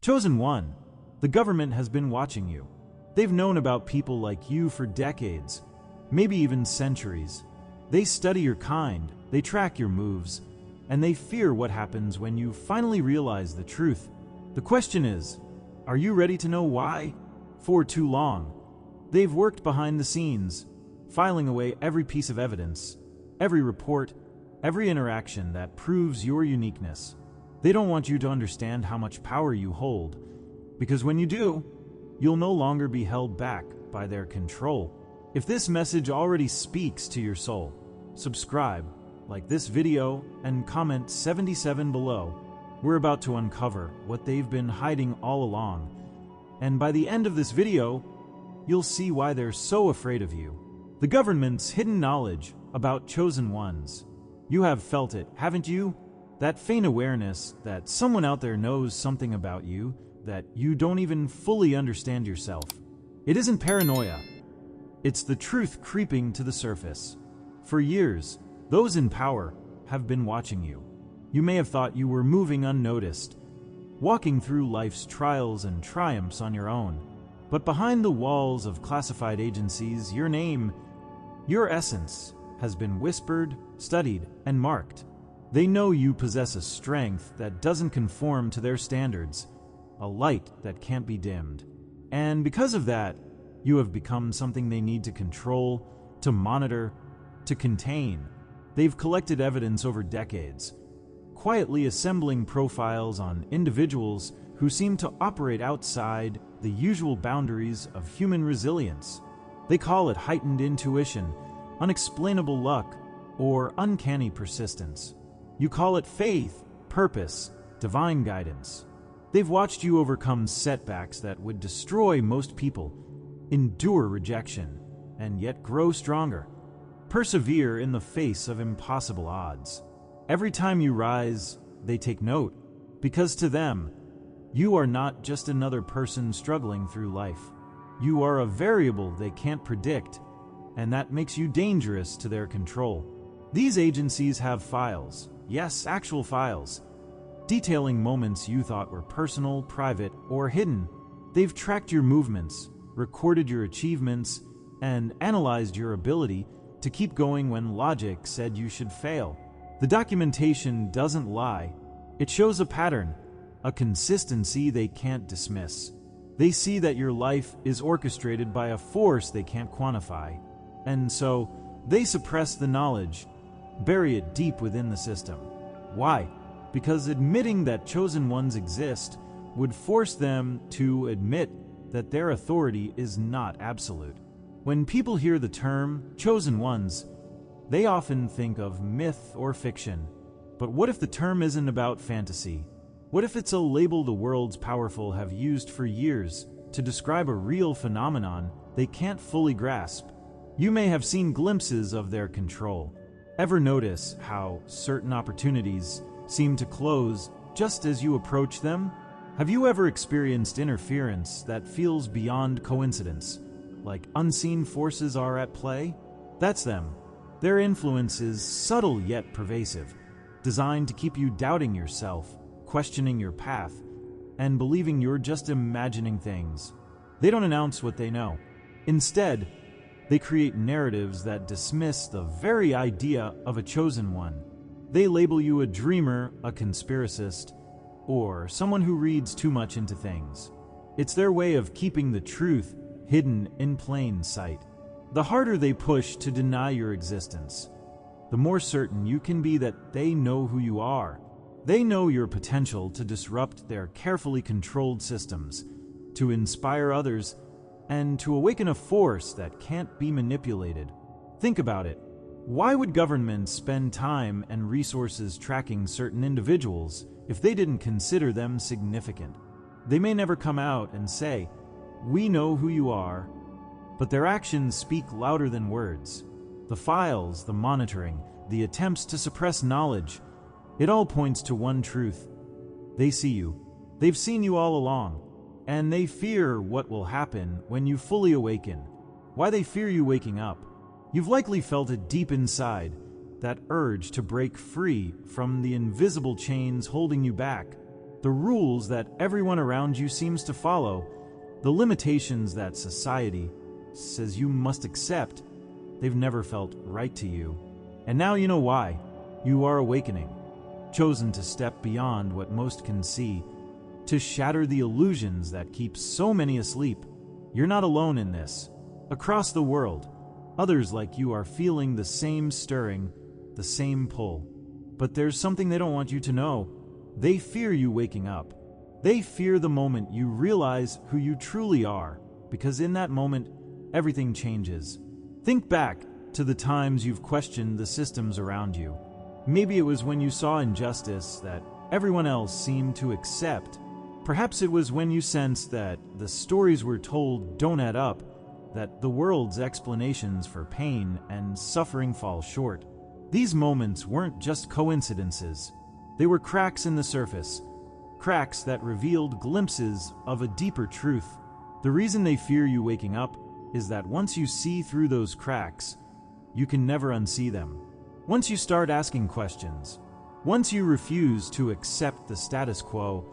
Chosen One, the government has been watching you. They've known about people like you for decades, maybe even centuries. They study your kind, they track your moves, and they fear what happens when you finally realize the truth. The question is, are you ready to know why? For too long, they've worked behind the scenes, filing away every piece of evidence, every report, every interaction that proves your uniqueness. They don't want you to understand how much power you hold, because when you do, you'll no longer be held back by their control. If this message already speaks to your soul, subscribe, like this video, and comment 77 below. We're about to uncover what they've been hiding all along, and by the end of this video, you'll see why they're so afraid of you. The government's hidden knowledge about chosen ones. You have felt it, haven't you? That faint awareness that someone out there knows something about you that you don't even fully understand yourself. It isn't paranoia. It's the truth creeping to the surface. For years, those in power have been watching you. You may have thought you were moving unnoticed, walking through life's trials and triumphs on your own. But behind the walls of classified agencies, your name, your essence, has been whispered, studied, and marked. They know you possess a strength that doesn't conform to their standards, a light that can't be dimmed. And because of that, you have become something they need to control, to monitor, to contain. They've collected evidence over decades, quietly assembling profiles on individuals who seem to operate outside the usual boundaries of human resilience. They call it heightened intuition, unexplainable luck, or uncanny persistence. You call it faith, purpose, divine guidance. They've watched you overcome setbacks that would destroy most people, endure rejection, and yet grow stronger. Persevere in the face of impossible odds. Every time you rise, they take note, because to them, you are not just another person struggling through life. You are a variable they can't predict, and that makes you dangerous to their control. These agencies have files, yes, actual files, detailing moments you thought were personal, private, or hidden. They've tracked your movements, recorded your achievements, and analyzed your ability to keep going when logic said you should fail. The documentation doesn't lie. It shows a pattern, a consistency they can't dismiss. They see that your life is orchestrated by a force they can't quantify, and so they suppress the knowledge, bury it deep within the system. Why? Because admitting that chosen ones exist would force them to admit that their authority is not absolute. When people hear the term chosen ones, they often think of myth or fiction. But what if the term isn't about fantasy? What if it's a label the world's powerful have used for years to describe a real phenomenon they can't fully grasp? You may have seen glimpses of their control. Ever notice how certain opportunities seem to close just as you approach them? Have you ever experienced interference that feels beyond coincidence, like unseen forces are at play? That's them. Their influence is subtle yet pervasive, designed to keep you doubting yourself, questioning your path, and believing you're just imagining things. They don't announce what they know. Instead, they create narratives that dismiss the very idea of a chosen one. They label you a dreamer, a conspiracist, or someone who reads too much into things. It's their way of keeping the truth hidden in plain sight. The harder they push to deny your existence, the more certain you can be that they know who you are. They know your potential to disrupt their carefully controlled systems, to inspire others, and to awaken a force that can't be manipulated. Think about it. Why would governments spend time and resources tracking certain individuals if they didn't consider them significant? They may never come out and say, "We know who you are," but their actions speak louder than words. The files, the monitoring, the attempts to suppress knowledge, it all points to one truth. They see you. They've seen you all along, and they fear what will happen when you fully awaken. Why they fear you waking up? You've likely felt it deep inside, that urge to break free from the invisible chains holding you back. The rules that everyone around you seems to follow, the limitations that society says you must accept, they've never felt right to you. And now you know why. You are awakening, chosen to step beyond what most can see, to shatter the illusions that keep so many asleep. You're not alone in this. Across the world, others like you are feeling the same stirring, the same pull. But there's something they don't want you to know. They fear you waking up. They fear the moment you realize who you truly are, because in that moment, everything changes. Think back to the times you've questioned the systems around you. Maybe it was when you saw injustice that everyone else seemed to accept. Perhaps it was when you sensed that the stories we're told don't add up, that the world's explanations for pain and suffering fall short. These moments weren't just coincidences. They were cracks in the surface, cracks that revealed glimpses of a deeper truth. The reason they fear you waking up is that once you see through those cracks, you can never unsee them. Once you start asking questions, once you refuse to accept the status quo,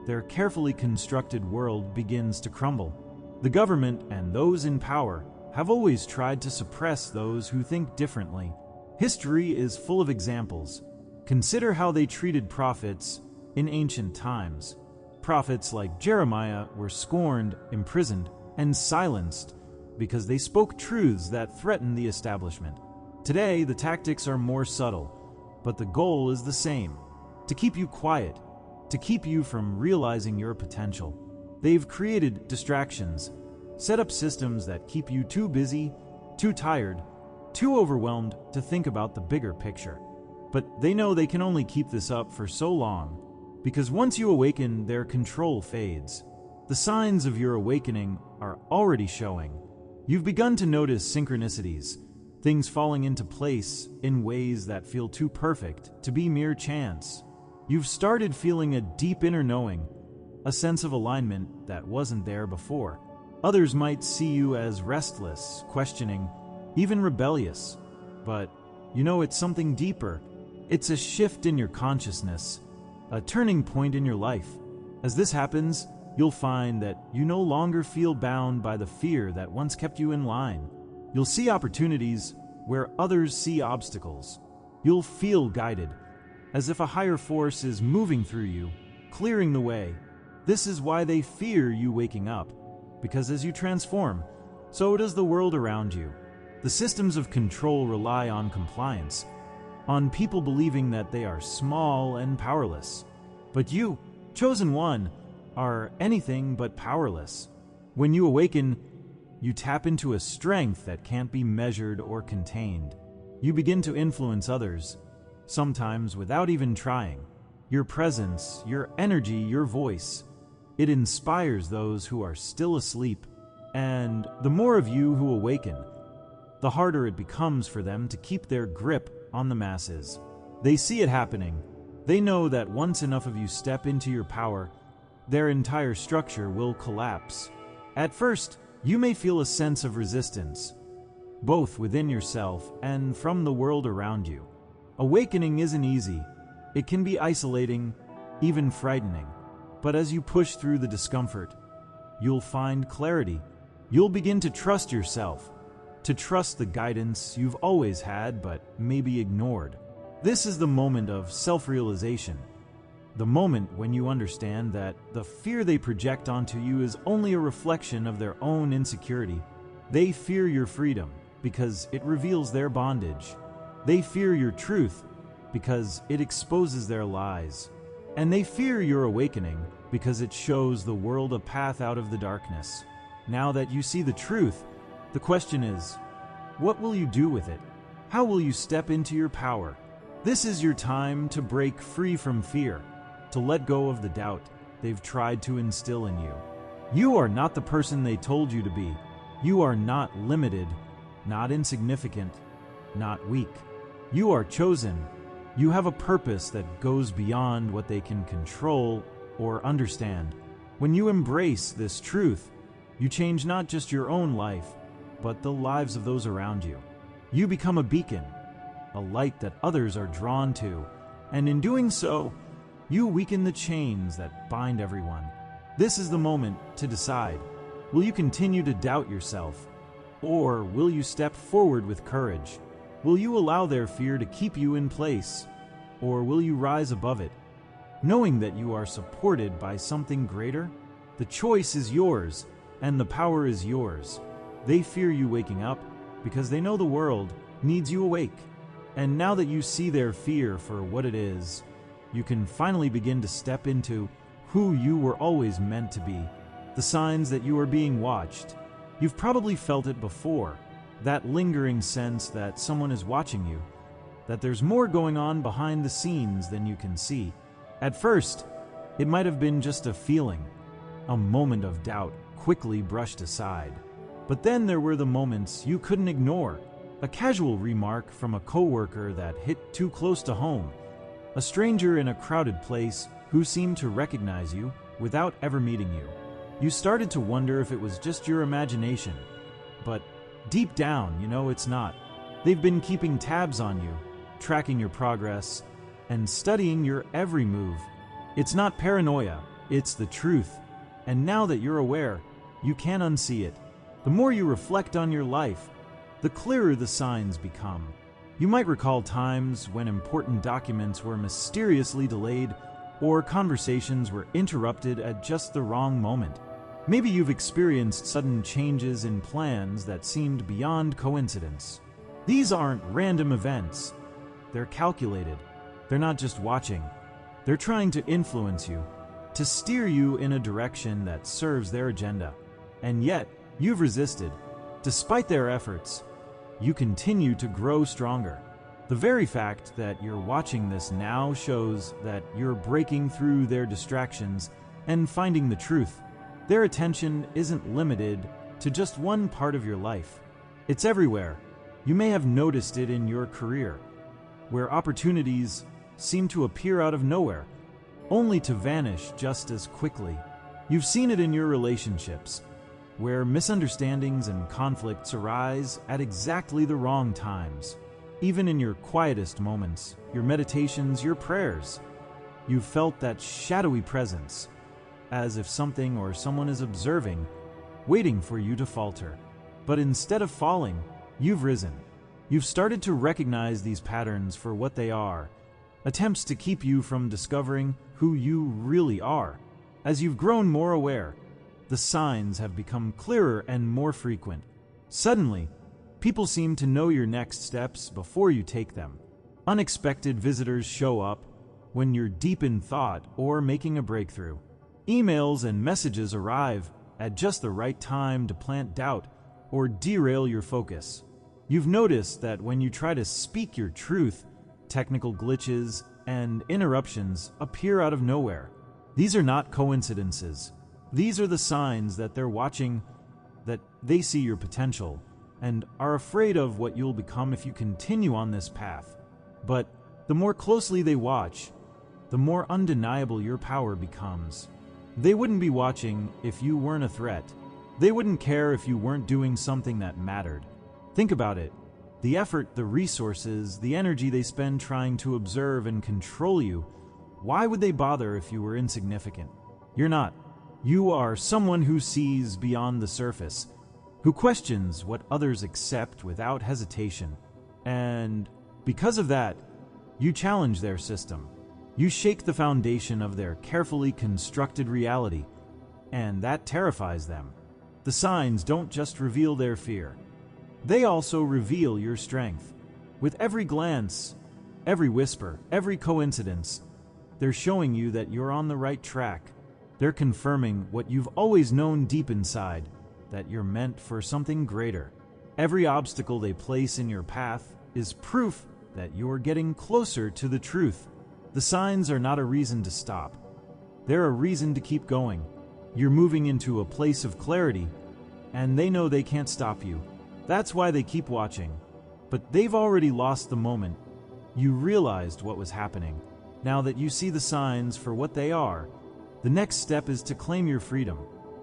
their carefully constructed world begins to crumble. The government and those in power have always tried to suppress those who think differently. History is full of examples. Consider how they treated prophets in ancient times. Prophets like Jeremiah were scorned, imprisoned, and silenced because they spoke truths that threatened the establishment. Today, the tactics are more subtle, but the goal is the same: to keep you quiet, to keep you from realizing your potential. They've created distractions, set up systems that keep you too busy, too tired, too overwhelmed to think about the bigger picture. But they know they can only keep this up for so long, because once you awaken, their control fades. The signs of your awakening are already showing. You've begun to notice synchronicities, things falling into place in ways that feel too perfect to be mere chance. You've started feeling a deep inner knowing, a sense of alignment that wasn't there before. Others might see you as restless, questioning, even rebellious. But you know it's something deeper. It's a shift in your consciousness, a turning point in your life. As this happens, you'll find that you no longer feel bound by the fear that once kept you in line. You'll see opportunities where others see obstacles. You'll feel guided, as if a higher force is moving through you, clearing the way. This is why they fear you waking up, because as you transform, so does the world around you. The systems of control rely on compliance, on people believing that they are small and powerless. But you, chosen one, are anything but powerless. When you awaken, you tap into a strength that can't be measured or contained. You begin to influence others, sometimes without even trying. Your presence, your energy, your voice, it inspires those who are still asleep. And the more of you who awaken, the harder it becomes for them to keep their grip on the masses. They see it happening. They know that once enough of you step into your power, their entire structure will collapse. At first, you may feel a sense of resistance, both within yourself and from the world around you. Awakening isn't easy. It can be isolating, even frightening. But as you push through the discomfort, you'll find clarity. You'll begin to trust yourself, to trust the guidance you've always had but maybe ignored. This is the moment of self-realization, the moment when you understand that the fear they project onto you is only a reflection of their own insecurity. They fear your freedom because it reveals their bondage. They fear your truth because it exposes their lies. And they fear your awakening because it shows the world a path out of the darkness. Now that you see the truth, the question is, what will you do with it? How will you step into your power? This is your time to break free from fear, to let go of the doubt they've tried to instill in you. You are not the person they told you to be. You are not limited, not insignificant, not weak. You are chosen. You have a purpose that goes beyond what they can control or understand. When you embrace this truth, you change not just your own life, but the lives of those around you. You become a beacon, a light that others are drawn to, and in doing so, You weaken the chains that bind everyone. This is the moment to decide. Will you continue to doubt yourself? Or will you step forward with courage? Will you allow their fear to keep you in place? Or will you rise above it? Knowing that you are supported by something greater? The choice is yours, and the power is yours. They fear you waking up because they know the world needs you awake. And now that you see their fear for what it is, you can finally begin to step into who you were always meant to be. The signs that you are being watched. You've probably felt it before, that lingering sense that someone is watching you, that there's more going on behind the scenes than you can see. At first, it might have been just a feeling, a moment of doubt quickly brushed aside. But then there were the moments you couldn't ignore. A casual remark from a coworker that hit too close to home. A stranger in a crowded place who seemed to recognize you without ever meeting you. You started to wonder if it was just your imagination. But deep down, you know it's not. They've been keeping tabs on you, tracking your progress, and studying your every move. It's not paranoia, it's the truth. And now that you're aware, you can't unsee it. The more you reflect on your life, the clearer the signs become. You might recall times when important documents were mysteriously delayed or conversations were interrupted at just the wrong moment. Maybe you've experienced sudden changes in plans that seemed beyond coincidence. These aren't random events. They're calculated. They're not just watching. They're trying to influence you, to steer you in a direction that serves their agenda. And yet, you've resisted. Despite their efforts, you continue to grow stronger. The very fact that you're watching this now shows that you're breaking through their distractions and finding the truth. Their attention isn't limited to just one part of your life. It's everywhere. You may have noticed it in your career, where opportunities seem to appear out of nowhere, only to vanish just as quickly. You've seen it in your relationships, where misunderstandings and conflicts arise at exactly the wrong times. Even in your quietest moments, your meditations, your prayers, you've felt that shadowy presence, as if something or someone is observing, waiting for you to falter. But instead of falling, you've risen. You've started to recognize these patterns for what they are, attempts to keep you from discovering who you really are. As you've grown more aware, the signs have become clearer and more frequent. Suddenly, people seem to know your next steps before you take them. Unexpected visitors show up when you're deep in thought or making a breakthrough. Emails and messages arrive at just the right time to plant doubt or derail your focus. You've noticed that when you try to speak your truth, technical glitches and interruptions appear out of nowhere. These are not coincidences. These are the signs that they're watching, that they see your potential, and are afraid of what you'll become if you continue on this path. But the more closely they watch, the more undeniable your power becomes. They wouldn't be watching if you weren't a threat. They wouldn't care if you weren't doing something that mattered. Think about it. The effort, the resources, the energy they spend trying to observe and control you, why would they bother if you were insignificant? You're not. You are someone who sees beyond the surface, who questions what others accept without hesitation. And because of that, you challenge their system. You shake the foundation of their carefully constructed reality, and that terrifies them. The signs don't just reveal their fear. They also reveal your strength. With every glance, every whisper, every coincidence, they're showing you that you're on the right track. They're confirming what you've always known deep inside, that you're meant for something greater. Every obstacle they place in your path is proof that you're getting closer to the truth. The signs are not a reason to stop. They're a reason to keep going. You're moving into a place of clarity, and they know they can't stop you. That's why they keep watching. But they've already lost the moment you realized what was happening. Now that you see the signs for what they are, the next step is to claim your freedom.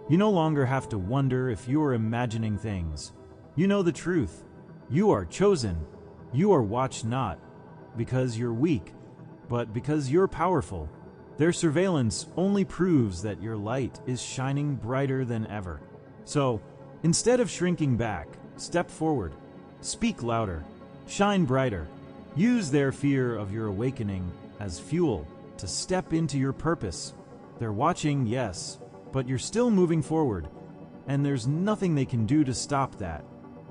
You no longer have to wonder if you are imagining things. You know the truth. You are chosen. You are watched not because you're weak, but because you're powerful. Their surveillance only proves that your light is shining brighter than ever. So, instead of shrinking back, step forward, speak louder, shine brighter. Use their fear of your awakening as fuel to step into your purpose. They're watching, yes, but you're still moving forward, and there's nothing they can do to stop that.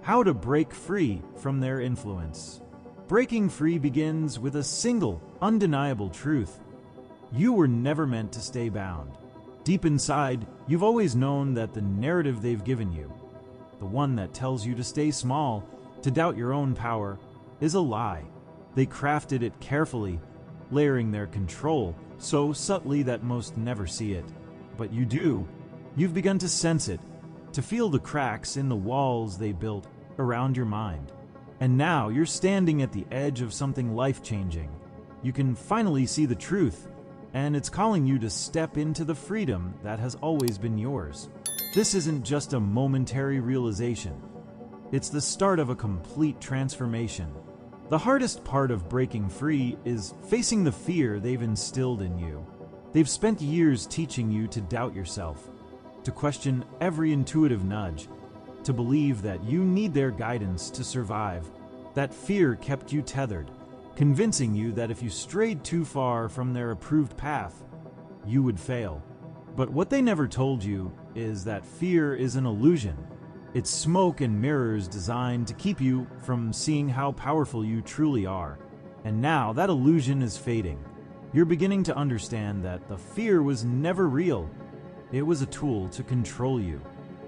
How to break free from their influence. Breaking free begins with a single, undeniable truth. You were never meant to stay bound. Deep inside, you've always known that the narrative they've given you, the one that tells you to stay small, to doubt your own power, is a lie. They crafted it carefully, layering their control so subtly that most never see it. But you do. You've begun to sense it, to feel the cracks in the walls they built around your mind. And now you're standing at the edge of something life-changing. You can finally see the truth, and it's calling you to step into the freedom that has always been yours. This isn't just a momentary realization. It's the start of a complete transformation. The hardest part of breaking free is facing the fear they've instilled in you. They've spent years teaching you to doubt yourself, to question every intuitive nudge, to believe that you need their guidance to survive. That fear kept you tethered, convincing you that if you strayed too far from their approved path, you would fail. But what they never told you is that fear is an illusion. It's smoke and mirrors designed to keep you from seeing how powerful you truly are. And now that illusion is fading. You're beginning to understand that the fear was never real. It was a tool to control you.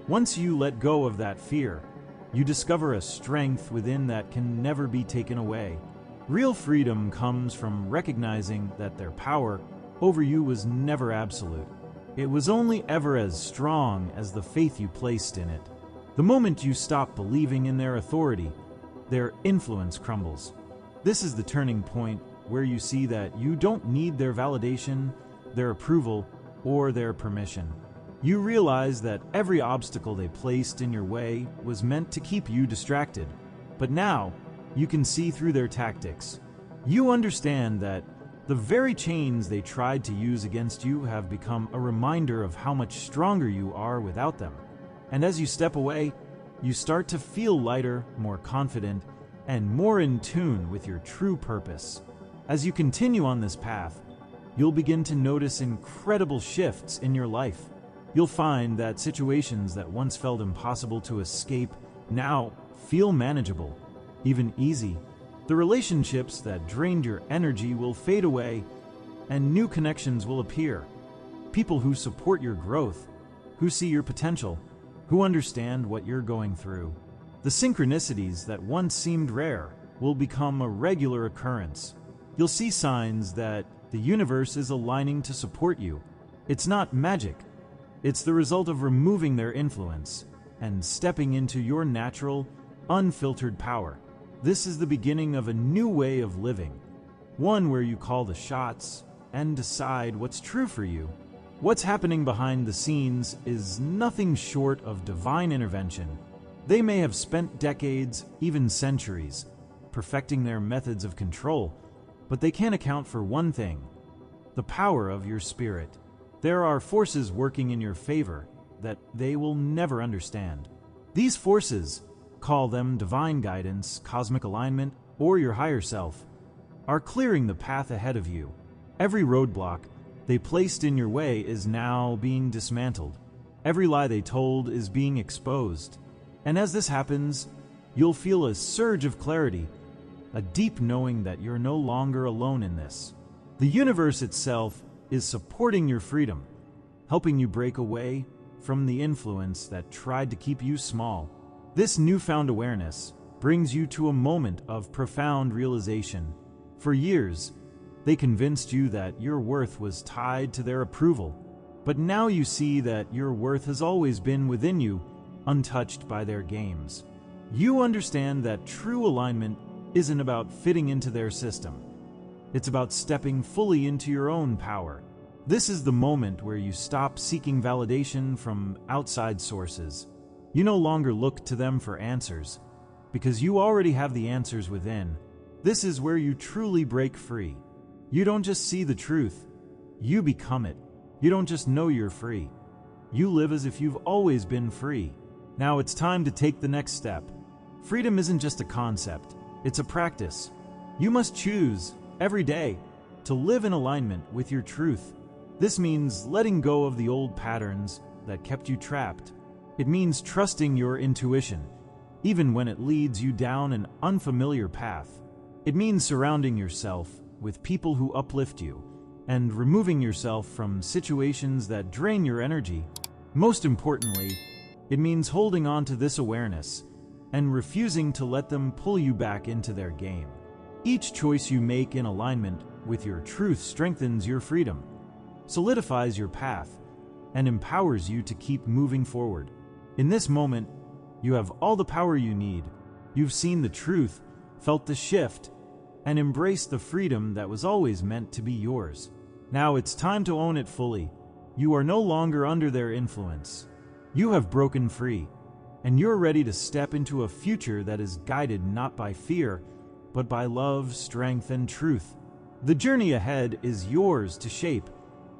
Once you let go of that fear, you discover a strength within that can never be taken away. Real freedom comes from recognizing that their power over you was never absolute. It was only ever as strong as the faith you placed in it. The moment you stop believing in their authority, their influence crumbles. This is the turning point where you see that you don't need their validation, their approval, or their permission. You realize that every obstacle they placed in your way was meant to keep you distracted. But now, you can see through their tactics. You understand that the very chains they tried to use against you have become a reminder of how much stronger you are without them. And as you step away, you start to feel lighter, more confident, and more in tune with your true purpose. As you continue on this path, you'll begin to notice incredible shifts in your life. You'll find that situations that once felt impossible to escape now feel manageable, even easy. The relationships that drained your energy will fade away, and new connections will appear. People who support your growth, who see your potential, who understand what you're going through. The synchronicities that once seemed rare will become a regular occurrence. You'll see signs that the universe is aligning to support you. It's not magic. It's the result of removing their influence and stepping into your natural, unfiltered power. This is the beginning of a new way of living, one where you call the shots and decide what's true for you. What's happening behind the scenes is nothing short of divine intervention. They may have spent decades, even centuries, perfecting their methods of control, but they can't account for one thing: the power of your spirit. There are forces working in your favor that they will never understand. These forces, call them divine guidance, cosmic alignment, or your higher self, are clearing the path ahead of you. Every roadblock they placed in your way is now being dismantled. Every lie they told is being exposed. And as this happens, you'll feel a surge of clarity, a deep knowing that you're no longer alone in this. The universe itself is supporting your freedom, helping you break away from the influence that tried to keep you small. This newfound awareness brings you to a moment of profound realization. For years, they convinced you that your worth was tied to their approval, but now you see that your worth has always been within you, untouched by their games. You understand that true alignment isn't about fitting into their system. It's about stepping fully into your own power. This is the moment where you stop seeking validation from outside sources. You no longer look to them for answers, because you already have the answers within. This is where you truly break free. You don't just see the truth, you become it. You don't just know you're free. You live as if you've always been free. Now it's time to take the next step. Freedom isn't just a concept, it's a practice. You must choose, every day, to live in alignment with your truth. This means letting go of the old patterns that kept you trapped. It means trusting your intuition, even when it leads you down an unfamiliar path. It means surrounding yourself with people who uplift you and removing yourself from situations that drain your energy. Most importantly, it means holding on to this awareness and refusing to let them pull you back into their game. Each choice you make in alignment with your truth strengthens your freedom, solidifies your path, and empowers you to keep moving forward. In this moment, you have all the power you need. You've seen the truth, felt the shift, and embraced the freedom that was always meant to be yours. Now it's time to own it fully. You are no longer under their influence. You have broken free, and you're ready to step into a future that is guided not by fear, but by love, strength, and truth. The journey ahead is yours to shape,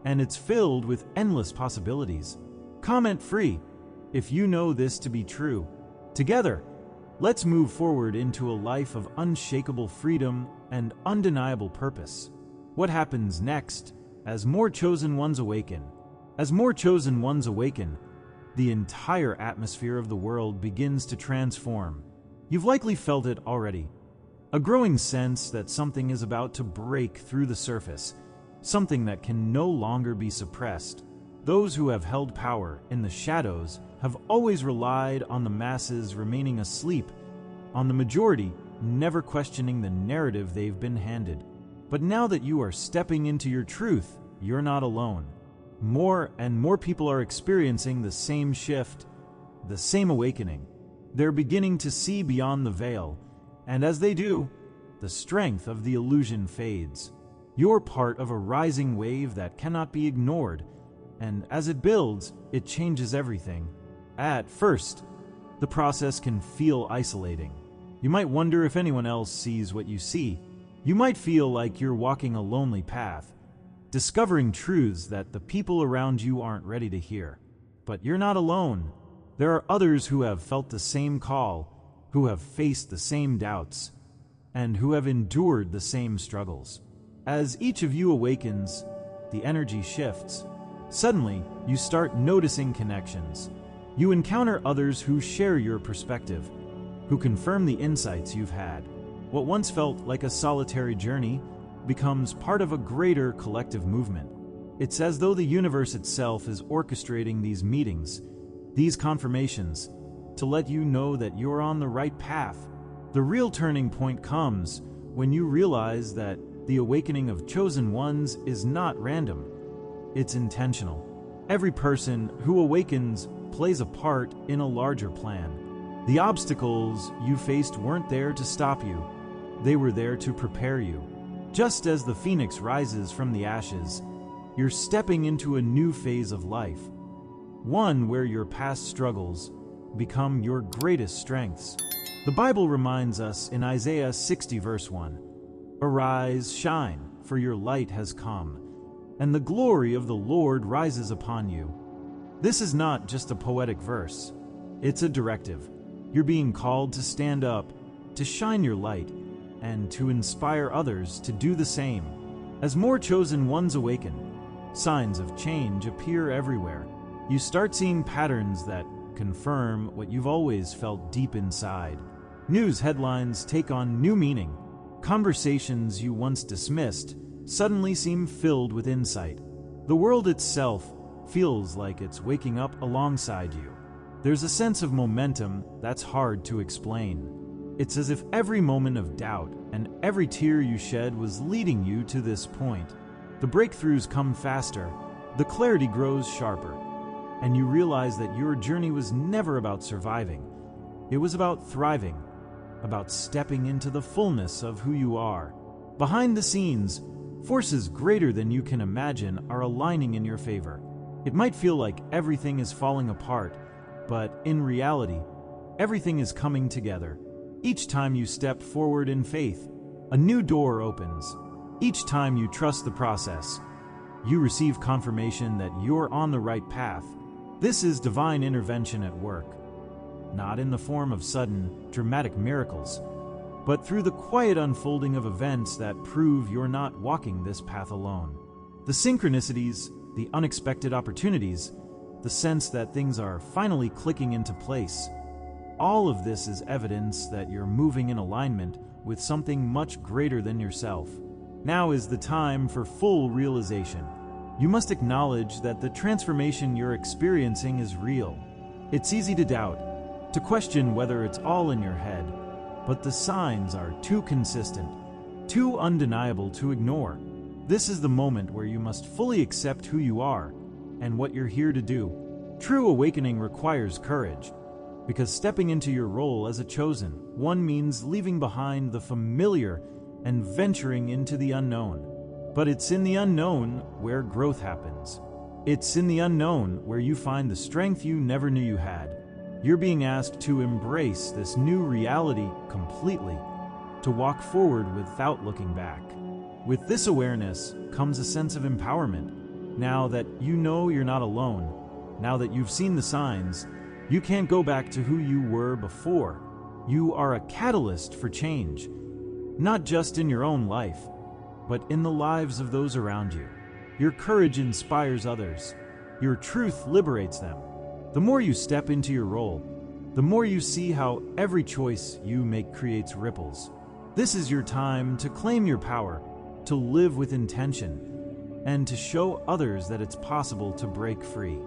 and it's filled with endless possibilities. Comment free if you know this to be true. Together, let's move forward into a life of unshakable freedom and undeniable purpose. What happens next as more chosen ones awaken? As more chosen ones awaken, the entire atmosphere of the world begins to transform. You've likely felt it already. A growing sense that something is about to break through the surface, something that can no longer be suppressed. Those who have held power in the shadows have always relied on the masses remaining asleep, on the majority never questioning the narrative they've been handed. But now that you are stepping into your truth, you're not alone. More and more people are experiencing the same shift, the same awakening. They're beginning to see beyond the veil, and as they do, the strength of the illusion fades. You're part of a rising wave that cannot be ignored, and as it builds, it changes everything. At first, the process can feel isolating. You might wonder if anyone else sees what you see. You might feel like you're walking a lonely path, discovering truths that the people around you aren't ready to hear. But you're not alone. There are others who have felt the same call, who have faced the same doubts, and who have endured the same struggles. As each of you awakens, the energy shifts. Suddenly, you start noticing connections. You encounter others who share your perspective, who confirm the insights you've had. What once felt like a solitary journey becomes part of a greater collective movement. It's as though the universe itself is orchestrating these meetings, these confirmations, to let you know that you're on the right path. The real turning point comes when you realize that the awakening of chosen ones is not random. It's intentional. Every person who awakens plays a part in a larger plan. The obstacles you faced weren't there to stop you. They were there to prepare you. Just as the phoenix rises from the ashes, you're stepping into a new phase of life, one where your past struggles become your greatest strengths. The Bible reminds us in Isaiah 60 verse 1, "Arise, shine, for your light has come, and the glory of the Lord rises upon you." This is not just a poetic verse, it's a directive. You're being called to stand up, to shine your light, and to inspire others to do the same. As more chosen ones awaken, signs of change appear everywhere. You start seeing patterns that confirm what you've always felt deep inside. News headlines take on new meaning. Conversations you once dismissed suddenly seem filled with insight. The world itself feels like it's waking up alongside you. There's a sense of momentum that's hard to explain. It's as if every moment of doubt and every tear you shed was leading you to this point. The breakthroughs come faster, the clarity grows sharper, and you realize that your journey was never about surviving. It was about thriving, about stepping into the fullness of who you are. Behind the scenes, forces greater than you can imagine are aligning in your favor. It might feel like everything is falling apart, but in reality, everything is coming together. Each time you step forward in faith, a new door opens. Each time you trust the process, You receive confirmation that you're on the right path. This is divine intervention at work, not in the form of sudden, dramatic miracles, but through the quiet unfolding of events that prove you're not walking this path alone. The synchronicities, the unexpected opportunities, the sense that things are finally clicking into place. All of this is evidence that you're moving in alignment with something much greater than yourself. Now is the time for full realization. You must acknowledge that the transformation you're experiencing is real. It's easy to doubt, to question whether it's all in your head, but the signs are too consistent, too undeniable to ignore. This is the moment where you must fully accept who you are and what you're here to do. True awakening requires courage, because stepping into your role as a chosen one means leaving behind the familiar and venturing into the unknown. But it's in the unknown where growth happens. It's in the unknown where you find the strength you never knew you had. You're being asked to embrace this new reality completely, to walk forward without looking back. With this awareness comes a sense of empowerment. Now that you know you're not alone, now that you've seen the signs, you can't go back to who you were before. You are a catalyst for change, not just in your own life, but in the lives of those around you. Your courage inspires others. Your truth liberates them. The more you step into your role, the more you see how every choice you make creates ripples. This is your time to claim your power, to live with intention, and to show others that it's possible to break free.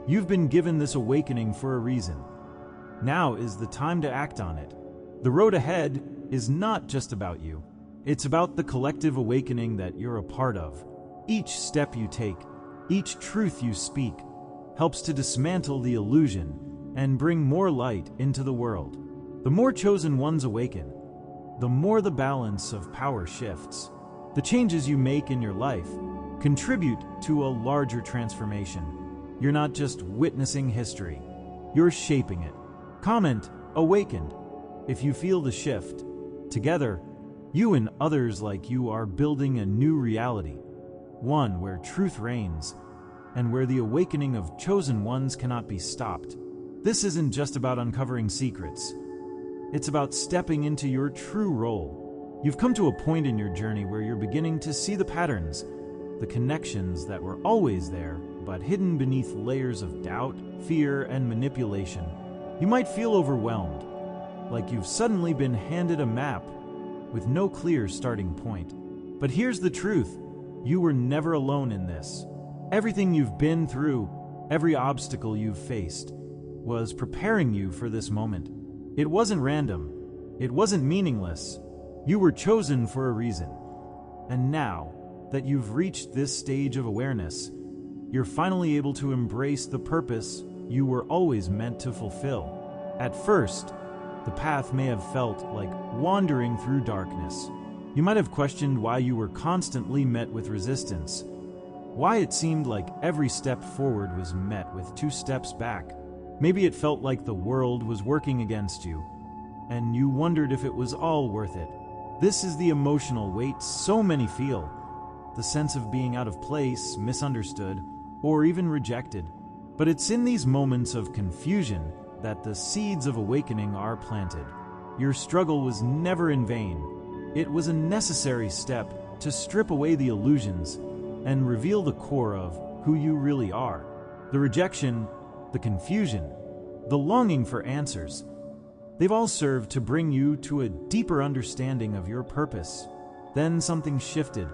You've been given this awakening for a reason. Now is the time to act on it. The road ahead is not just about you. It's about the collective awakening that you're a part of. Each step you take, each truth you speak, helps to dismantle the illusion and bring more light into the world. The more chosen ones awaken, the more the balance of power shifts. The changes you make in your life contribute to a larger transformation. You're not just witnessing history, you're shaping it. Comment "Awakened" if you feel the shift. Together, you and others like you are building a new reality, one where truth reigns and where the awakening of chosen ones cannot be stopped. This isn't just about uncovering secrets. It's about stepping into your true role. You've come to a point in your journey where you're beginning to see the patterns, the connections that were always there, but hidden beneath layers of doubt, fear, and manipulation. You might feel overwhelmed, like you've suddenly been handed a map with no clear starting point. But here's the truth. You were never alone in this. Everything you've been through, every obstacle you've faced, was preparing you for this moment. It wasn't random. It wasn't meaningless. You were chosen for a reason. And now that you've reached this stage of awareness, you're finally able to embrace the purpose you were always meant to fulfill. At first, the path may have felt like wandering through darkness. You might have questioned why you were constantly met with resistance, why it seemed like every step forward was met with 2 steps back. Maybe it felt like the world was working against you, and you wondered if it was all worth it. This is the emotional weight so many feel, the sense of being out of place, misunderstood, or even rejected. But it's in these moments of confusion that the seeds of awakening are planted. Your struggle was never in vain. It was a necessary step to strip away the illusions and reveal the core of who you really are. The rejection, the confusion, the longing for answers, they've all served to bring you to a deeper understanding of your purpose. Then something shifted.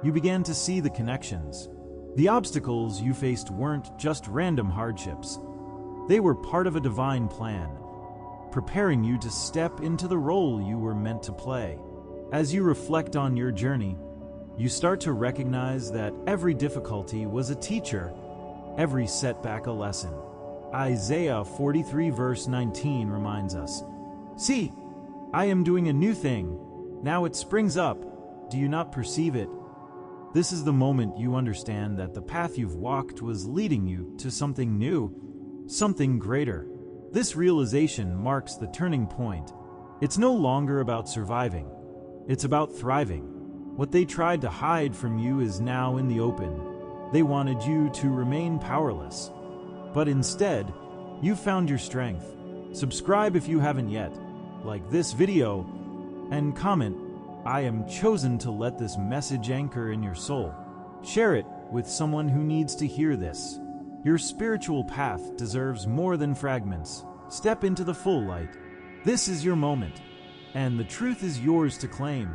You began to see the connections. The obstacles you faced weren't just random hardships. They were part of a divine plan, preparing you to step into the role you were meant to play. As you reflect on your journey, you start to recognize that every difficulty was a teacher, every setback a lesson. Isaiah 43 verse 19 reminds us, "See, I am doing a new thing. Now it springs up. Do you not perceive it?" This is the moment you understand that the path you've walked was leading you to something new, something greater. This realization marks the turning point. It's no longer about surviving. It's about thriving. What they tried to hide from you is now in the open. They wanted you to remain powerless. But instead, you found your strength. Subscribe if you haven't yet, like this video, and comment, "I am chosen to let this message anchor in your soul." Share it with someone who needs to hear this. Your spiritual path deserves more than fragments. Step into the full light. This is your moment, and the truth is yours to claim.